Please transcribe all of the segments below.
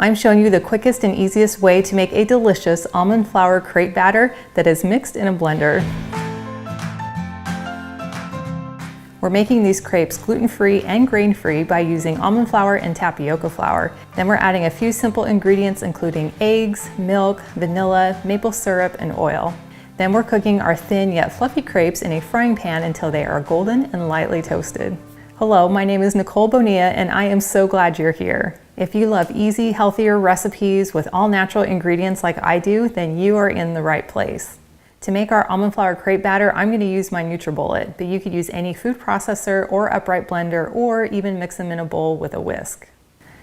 I'm showing you the quickest and easiest way to make a delicious almond flour crepe batter that is mixed in a blender. We're making these crepes gluten-free and grain-free by using almond flour and tapioca flour. Then we're adding a few simple ingredients including eggs, milk, vanilla, maple syrup, and oil. Then we're cooking our thin yet fluffy crepes in a frying pan until they are golden and lightly toasted. Hello, my name is Nicole Bonilla and I am so glad you're here. If you love easy, healthier recipes with all natural ingredients like I do, then you are in the right place. To make our almond flour crepe batter, I'm going to use my NutriBullet, but you could use any food processor or upright blender or even mix them in a bowl with a whisk.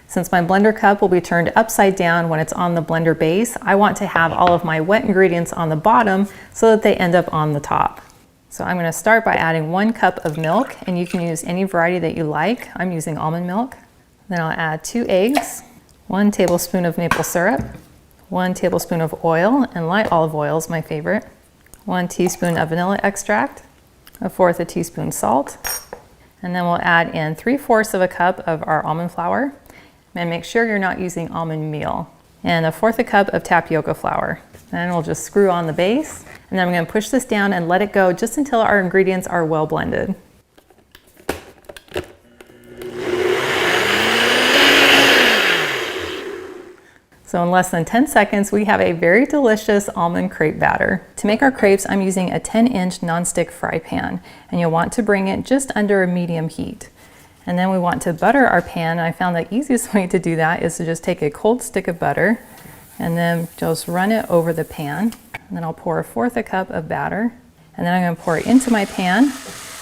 Since my blender cup will be turned upside down when it's on the blender base, I want to have all of my wet ingredients on the bottom so that they end up on the top. So I'm going to start by adding 1 cup of milk, and you can use any variety that you like. I'm using almond milk. Then I'll add 2 eggs, 1 tablespoon of maple syrup, 1 tablespoon of oil, and light olive oil is my favorite, 1 teaspoon of vanilla extract, 1/4 teaspoon salt, and then we'll add in 3/4 of a cup of our almond flour, and make sure you're not using almond meal, and 1/4 cup of tapioca flour. Then we'll just screw on the base, and then I'm going to push this down and let it go just until our ingredients are well blended. So in less than 10 seconds, we have a very delicious almond crepe batter. To make our crepes, I'm using a 10-inch nonstick fry pan, and you'll want to bring it just under a medium heat. And then we want to butter our pan, and I found the easiest way to do that is to just take a cold stick of butter and then just run it over the pan. And then I'll pour 1/4 cup of batter, and then I'm going to pour it into my pan,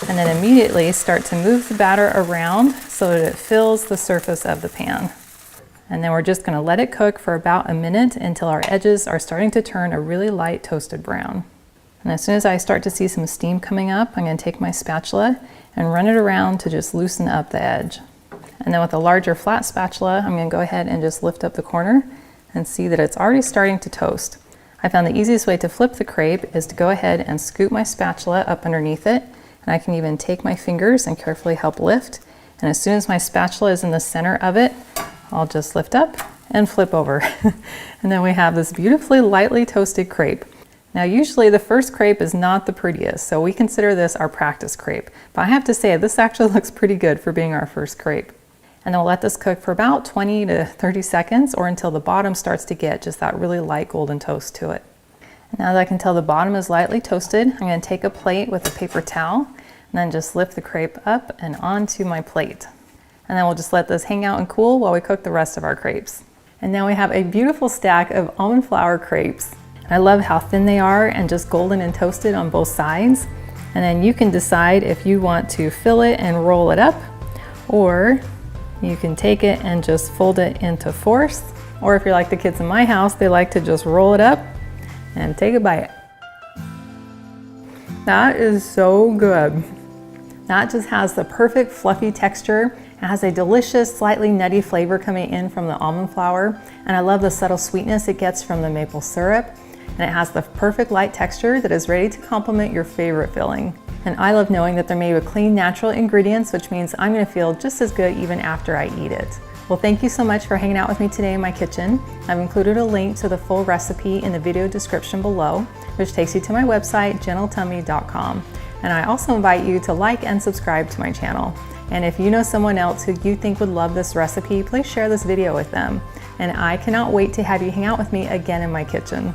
and then immediately start to move the batter around so that it fills the surface of the pan. And then we're just going to let it cook for about a minute until our edges are starting to turn a really light toasted brown. And as soon as I start to see some steam coming up, I'm going to take my spatula and run it around to just loosen up the edge. And then with a larger flat spatula, I'm going to go ahead and just lift up the corner and see that it's already starting to toast. I found the easiest way to flip the crepe is to go ahead and scoop my spatula up underneath it, and I can even take my fingers and carefully help lift. And as soon as my spatula is in the center of it, I'll just lift up and flip over. And then we have this beautifully lightly toasted crepe. Now usually the first crepe is not the prettiest, so we consider this our practice crepe. But I have to say this actually looks pretty good for being our first crepe. And then we'll let this cook for about 20 to 30 seconds or until the bottom starts to get just that really light golden toast to it. And now that I can tell the bottom is lightly toasted, I'm going to take a plate with a paper towel and then just lift the crepe up and onto my plate. And then we'll just let this hang out and cool while we cook the rest of our crepes. And now we have a beautiful stack of almond flour crepes. I love how thin they are and just golden and toasted on both sides. And then you can decide if you want to fill it and roll it up, or you can take it and just fold it into 4ths. Or if you're like the kids in my house, they like to just roll it up and take a bite. That is so good. That just has the perfect fluffy texture. It has a delicious, slightly nutty flavor coming in from the almond flour, and I love the subtle sweetness it gets from the maple syrup, and it has the perfect light texture that is ready to complement your favorite filling. And I love knowing that they're made with clean, natural ingredients, which means I'm going to feel just as good even after I eat it. Well, thank you so much for hanging out with me today in my kitchen. I've included a link to the full recipe in the video description below, which takes you to my website, gentletummy.com. And I also invite you to like and subscribe to my channel. And if you know someone else who you think would love this recipe, please share this video with them. And I cannot wait to have you hang out with me again in my kitchen.